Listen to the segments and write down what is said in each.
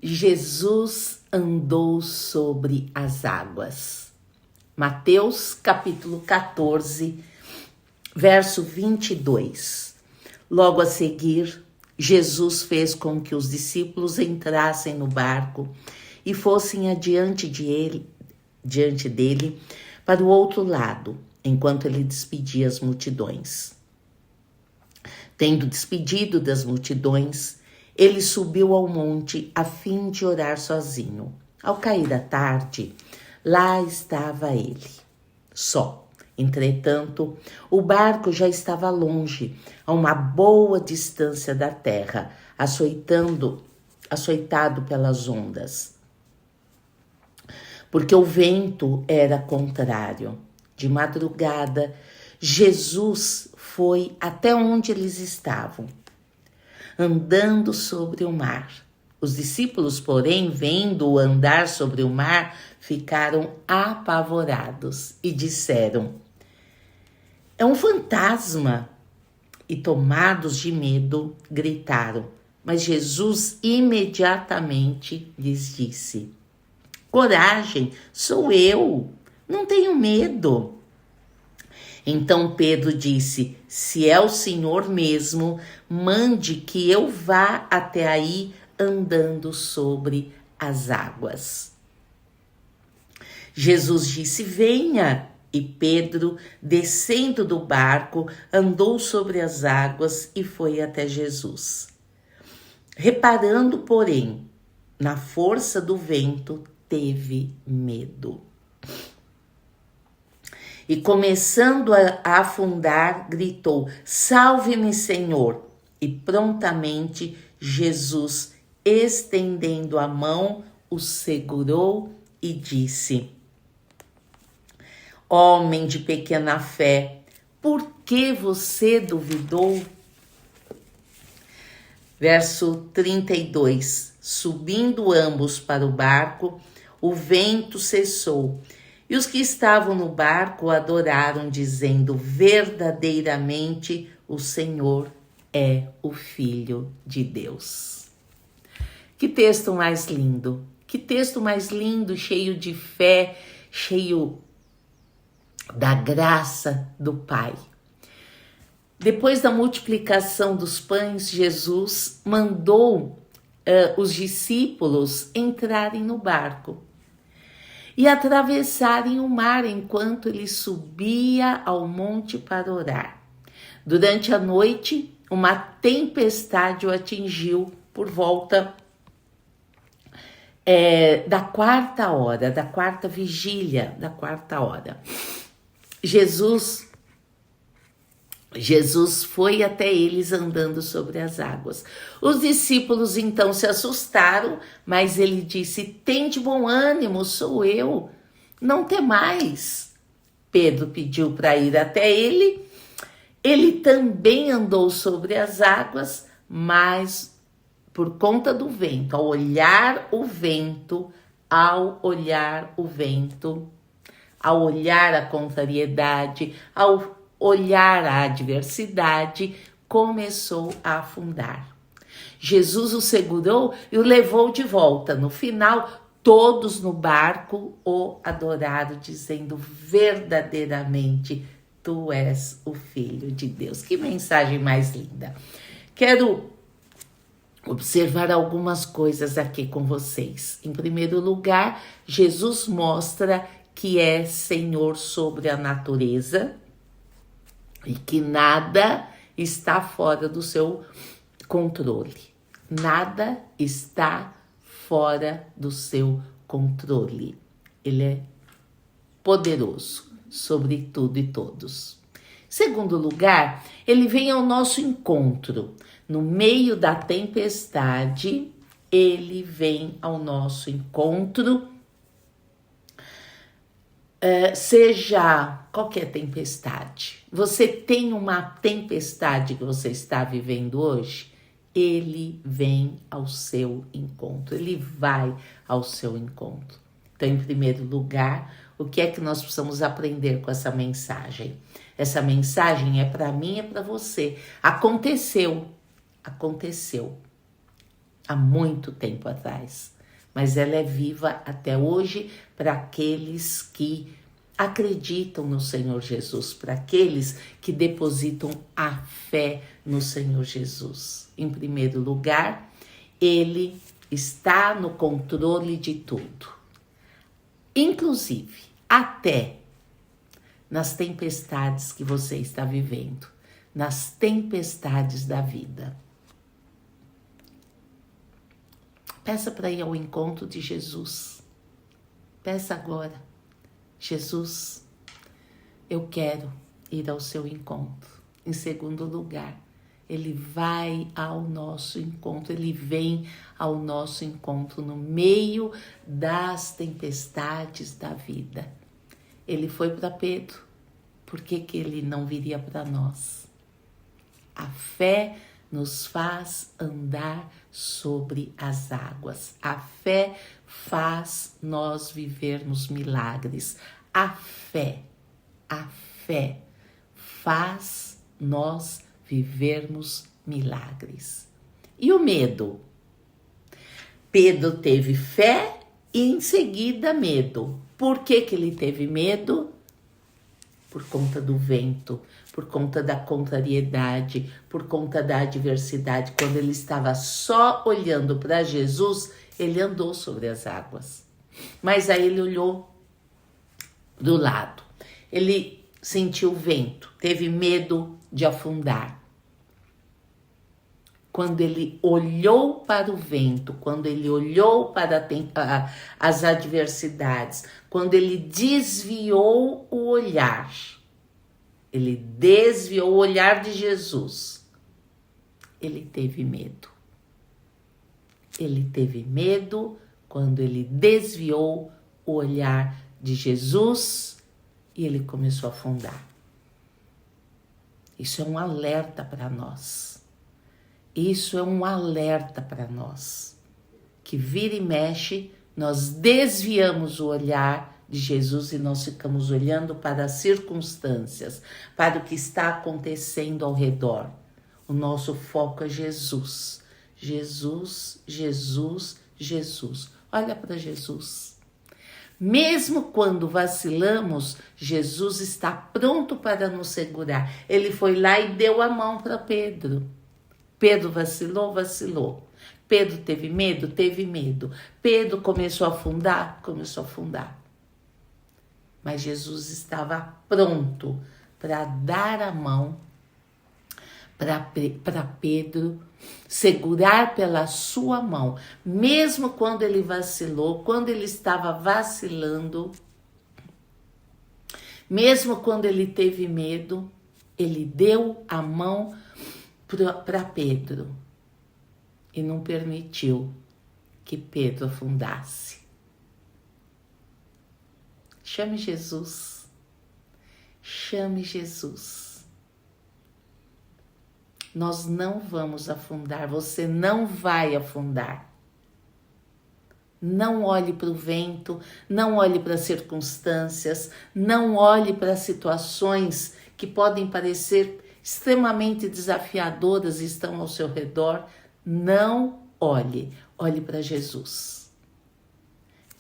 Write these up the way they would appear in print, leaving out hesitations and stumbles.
Jesus andou sobre as águas. Mateus capítulo 14, verso 22. Logo a seguir, Jesus fez com que os discípulos entrassem no barco e fossem adiante dele para o outro lado, enquanto ele despedia as multidões. Tendo despedido das multidões, ele subiu ao monte a fim de orar sozinho. Ao cair da tarde, lá estava ele, só. Entretanto, o barco já estava longe, a uma boa distância da terra, açoitado pelas ondas, porque o vento era contrário. De madrugada, Jesus foi até onde eles estavam, andando sobre o mar. Os discípulos, porém, vendo-o andar sobre o mar, ficaram apavorados e disseram: "É um fantasma!" E tomados de medo, gritaram. Mas Jesus imediatamente lhes disse: "Coragem, sou eu, não tenho medo." Então Pedro disse: "Se é o Senhor mesmo, mande que eu vá até aí andando sobre as águas." Jesus disse: "Venha." E Pedro, descendo do barco, andou sobre as águas e foi até Jesus. Reparando, porém, na força do vento, teve medo. E começando a afundar, gritou: "Salve-me, Senhor!" E prontamente Jesus, estendendo a mão, o segurou e disse: "Homem de pequena fé, por que você duvidou?" Verso 32. Subindo ambos para o barco, o vento cessou. E os que estavam no barco adoraram, dizendo: "Verdadeiramente o Senhor é o Filho de Deus." Que texto mais lindo! Que texto mais lindo, cheio de fé, cheio da graça do Pai. Depois da multiplicação dos pães, Jesus mandou os discípulos entrarem no barco e atravessarem o mar enquanto ele subia ao monte para orar. Durante a noite, uma tempestade o atingiu por volta da quarta hora, da quarta vigília, da quarta hora. Jesus foi até eles andando sobre as águas. Os discípulos então se assustaram, mas ele disse: "Tende bom ânimo, sou eu, não temais." Pedro pediu para ir até ele. Ele também andou sobre as águas, mas por conta do vento, ao olhar o vento, ao olhar a contrariedade, ao olhar a adversidade, começou a afundar. Jesus o segurou e o levou de volta. No final, todos no barco o adoraram, dizendo: "Verdadeiramente, tu és o Filho de Deus." Que mensagem mais linda. Quero observar algumas coisas aqui com vocês. Em primeiro lugar, Jesus mostra que é Senhor sobre a natureza e que nada está fora do seu controle. Nada está fora do seu controle. Ele é poderoso sobre tudo e todos. Segundo lugar, ele vem ao nosso encontro. No meio da tempestade, ele vem ao nosso encontro. Seja qualquer tempestade, você tem uma tempestade que você está vivendo hoje, ele vem ao seu encontro, ele vai ao seu encontro. Então, em primeiro lugar, o que é que nós precisamos aprender com essa mensagem? Essa mensagem é para mim, é para você. Aconteceu. há muito tempo atrás, mas ela é viva até hoje para aqueles que acreditam no Senhor Jesus, para aqueles que depositam a fé no Senhor Jesus. Em primeiro lugar, Ele está no controle de tudo, inclusive até nas tempestades que você está vivendo, nas tempestades da vida. Peça para ir ao encontro de Jesus. Peça agora: Jesus, eu quero ir ao seu encontro. Em segundo lugar, Ele vai ao nosso encontro, Ele vem ao nosso encontro no meio das tempestades da vida. Ele foi para Pedro, por que Ele não viria para nós? A fé nos faz andar sobre as águas. A fé faz nós vivermos milagres. A fé faz nós vivermos milagres. E o medo? Pedro teve fé e em seguida medo. Por que ele teve medo? Por conta do vento, por conta da contrariedade, por conta da adversidade. Quando ele estava só olhando para Jesus, ele andou sobre as águas. Mas aí ele olhou do lado. Ele sentiu o vento, teve medo de afundar. Quando ele olhou para o vento, quando ele olhou para as adversidades, quando ele desviou o olhar, ele desviou o olhar de Jesus, ele teve medo. Ele teve medo quando ele desviou o olhar de Jesus e ele começou a afundar. Isso é um alerta para nós. Isso é um alerta para nós, que vira e mexe, nós desviamos o olhar de Jesus e nós ficamos olhando para as circunstâncias, para o que está acontecendo ao redor. O nosso foco é Jesus. Jesus, Jesus, Jesus. Olha para Jesus. Mesmo quando vacilamos, Jesus está pronto para nos segurar. Ele foi lá e deu a mão para Pedro. Pedro vacilou, vacilou. Pedro teve medo, teve medo. Pedro começou a afundar, começou a afundar. Mas Jesus estava pronto para dar a mão para Pedro, segurar pela sua mão. Mesmo quando ele vacilou, quando ele estava vacilando, mesmo quando ele teve medo, ele deu a mão para Pedro e não permitiu que Pedro afundasse. Chame Jesus. Chame Jesus. Nós não vamos afundar, você não vai afundar. Não olhe para o vento, não olhe para as circunstâncias, não olhe para situações que podem parecer extremamente desafiadoras e estão ao seu redor. Não olhe, olhe para Jesus.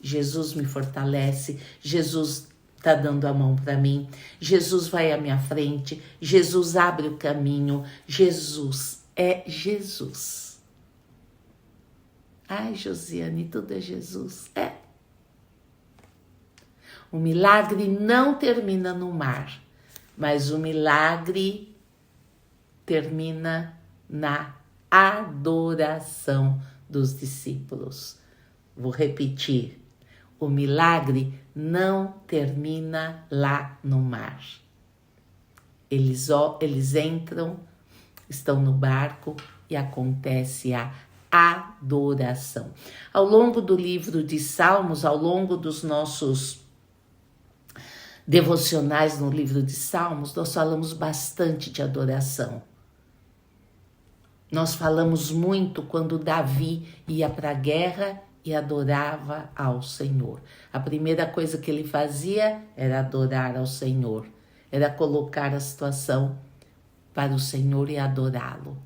Jesus me fortalece, Jesus está dando a mão para mim, Jesus vai à minha frente, Jesus abre o caminho, Jesus é Jesus. Ai, Josiane, tudo é Jesus. É. O milagre não termina no mar, mas o milagre termina na adoração dos discípulos. Vou repetir. O milagre não termina lá no mar. Eles entram, estão no barco e acontece a adoração. Ao longo do livro de Salmos, ao longo dos nossos devocionais no livro de Salmos, nós falamos bastante de adoração. Nós falamos muito quando Davi ia para a guerra e adorava ao Senhor. A primeira coisa que ele fazia era adorar ao Senhor, era colocar a situação para o Senhor e adorá-lo.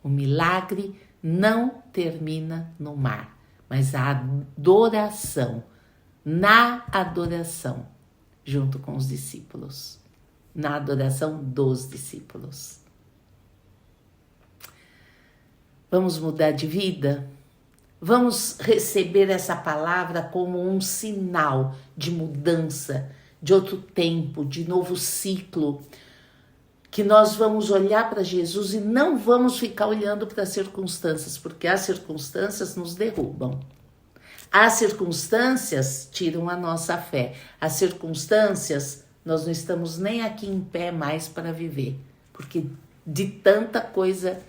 O milagre não termina no mar, mas a adoração, na adoração, junto com os discípulos, na adoração dos discípulos. Vamos mudar de vida? Vamos receber essa palavra como um sinal de mudança, de outro tempo, de novo ciclo, que nós vamos olhar para Jesus e não vamos ficar olhando para as circunstâncias, porque as circunstâncias nos derrubam. As circunstâncias tiram a nossa fé. As circunstâncias, nós não estamos nem aqui em pé mais para viver, porque de tanta coisa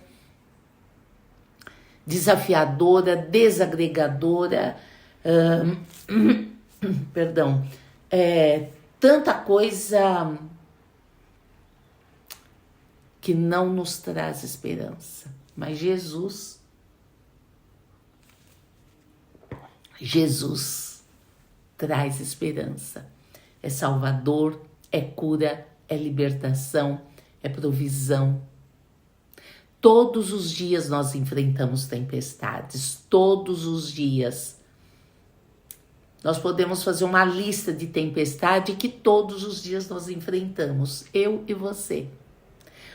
desafiadora, desagregadora, perdão, tanta coisa que não nos traz esperança. Mas Jesus traz esperança. É Salvador, é cura, é libertação, é provisão. Todos os dias nós enfrentamos tempestades, todos os dias. Nós podemos fazer uma lista de tempestade que todos os dias nós enfrentamos, eu e você.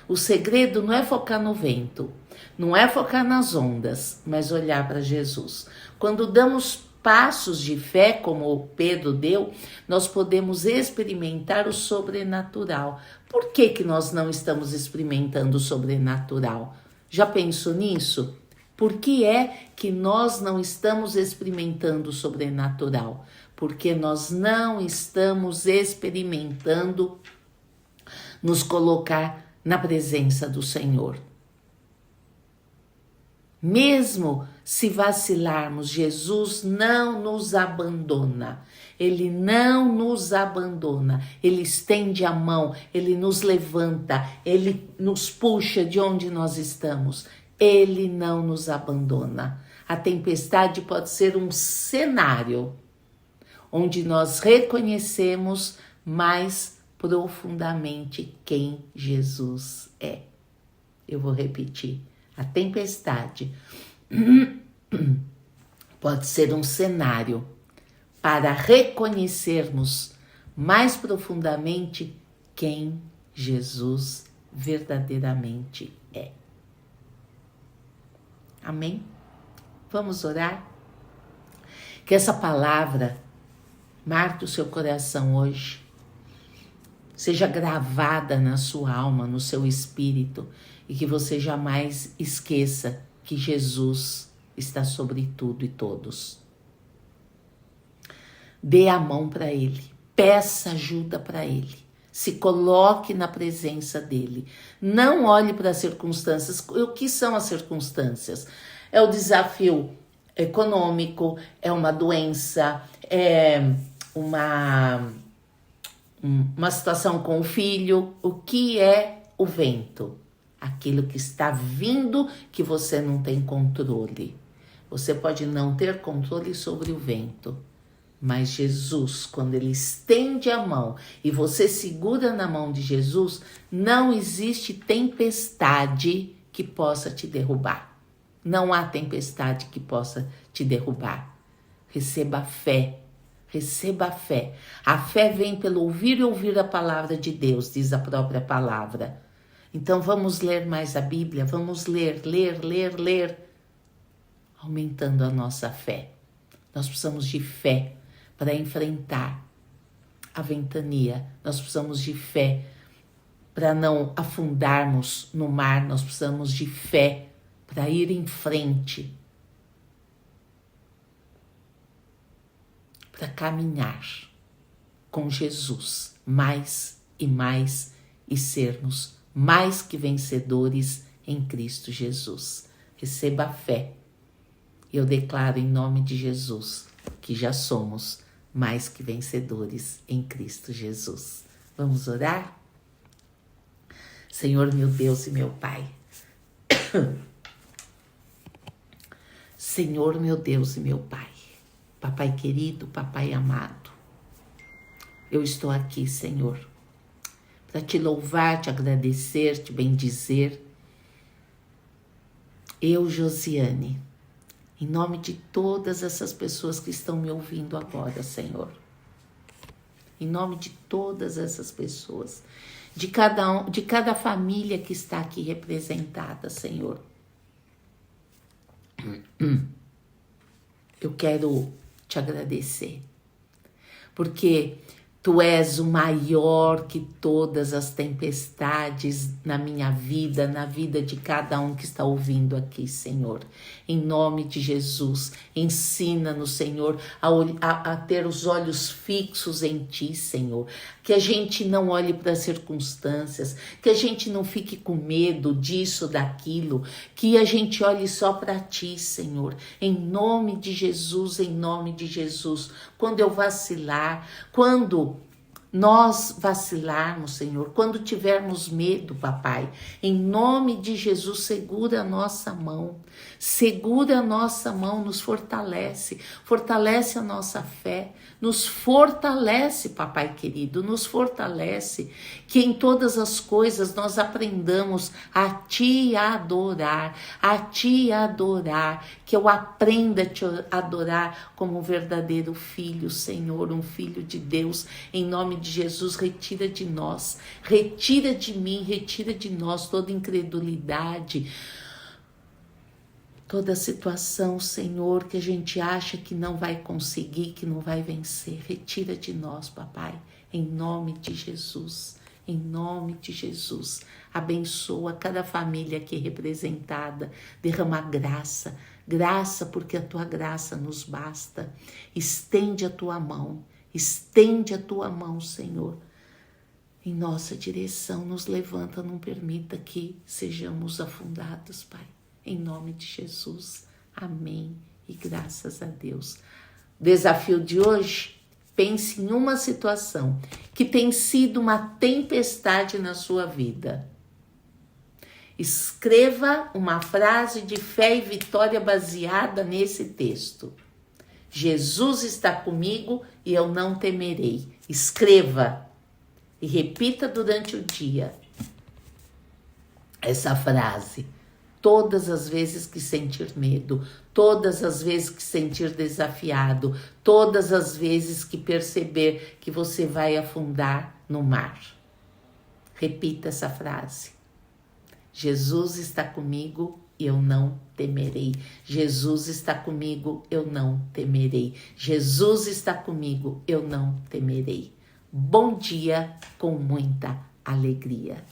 O segredo não é focar no vento, não é focar nas ondas, mas olhar para Jesus. Quando damos passos de fé, como Pedro deu, nós podemos experimentar o sobrenatural. Por que nós não estamos experimentando o sobrenatural? Já pensou nisso? Por que é que nós não estamos experimentando o sobrenatural? Porque nós não estamos experimentando nos colocar na presença do Senhor. Mesmo se vacilarmos, Jesus não nos abandona. Ele não nos abandona. Ele estende a mão, ele nos levanta, ele nos puxa de onde nós estamos. Ele não nos abandona. A tempestade pode ser um cenário onde nós reconhecemos mais profundamente quem Jesus é. Eu vou repetir. A tempestade pode ser um cenário para reconhecermos mais profundamente quem Jesus verdadeiramente é. Amém? Vamos orar? Que essa palavra marque o seu coração hoje, seja gravada na sua alma, no seu espírito, e que você jamais esqueça que Jesus está sobre tudo e todos. Dê a mão para Ele, peça ajuda para Ele, se coloque na presença dEle. Não olhe para as circunstâncias. O que são as circunstâncias? É o desafio econômico, é uma doença, é uma situação com o filho. O que é o vento? Aquilo que está vindo que você não tem controle. Você pode não ter controle sobre o vento, mas Jesus, quando Ele estende a mão e você segura na mão de Jesus, não existe tempestade que possa te derrubar. Não há tempestade que possa te derrubar. Receba a fé. Receba a fé. A fé vem pelo ouvir e ouvir a palavra de Deus, diz a própria palavra. Então vamos ler mais a Bíblia, vamos ler, aumentando a nossa fé. Nós precisamos de fé para enfrentar a ventania. Nós precisamos de fé para não afundarmos no mar. Nós precisamos de fé para ir em frente, para caminhar com Jesus mais e sermos mais que vencedores em Cristo Jesus. Receba a fé. Eu declaro em nome de Jesus que já somos mais que vencedores em Cristo Jesus. Vamos orar? Senhor, meu Deus e meu Pai. Senhor, meu Deus e meu Pai. Papai querido, Papai amado. Eu estou aqui, Senhor, para te louvar, te agradecer, te bendizer. Eu, Josiane, Em nome de todas essas pessoas que estão me ouvindo agora, Senhor. Em nome de todas essas pessoas, de cada família que está aqui representada, Senhor. Eu quero te agradecer, porque Tu és o maior que todas as tempestades na minha vida, na vida de cada um que está ouvindo aqui, Senhor. Em nome de Jesus, ensina-nos, Senhor, a ter os olhos fixos em Ti, Senhor. Que a gente não olhe para as circunstâncias, que a gente não fique com medo disso, daquilo, que a gente olhe só para Ti, Senhor. Em nome de Jesus, em nome de Jesus. Quando eu vacilar, quando nós vacilarmos, Senhor, quando tivermos medo, papai, em nome de Jesus, segura a nossa mão, nos fortalece, fortalece a nossa fé, nos fortalece, papai querido, nos fortalece, que em todas as coisas nós aprendamos a Ti adorar, que eu aprenda a Te adorar como um verdadeiro filho, Senhor, um filho de Deus. Em nome de Jesus, retira de nós, retira de mim, retira de nós toda incredulidade, toda situação, Senhor, que a gente acha que não vai conseguir, que não vai vencer. Retira de nós, papai, em nome de Jesus. Em nome de Jesus, abençoa cada família aqui representada, derrama graça, graça porque a Tua graça nos basta. Estende a Tua mão, Senhor, em nossa direção, nos levanta, não permita que sejamos afundados, Pai, em nome de Jesus, amém e graças a Deus. Desafio de hoje: pense em uma situação que tem sido uma tempestade na sua vida. Escreva uma frase de fé e vitória baseada nesse texto. Jesus está comigo e eu não temerei. Escreva e repita durante o dia essa frase. Todas as vezes que sentir medo, todas as vezes que sentir desafiado, todas as vezes que perceber que você vai afundar no mar. Repita essa frase. Jesus está comigo e eu não temerei. Jesus está comigo, eu não temerei. Jesus está comigo, eu não temerei. Bom dia com muita alegria.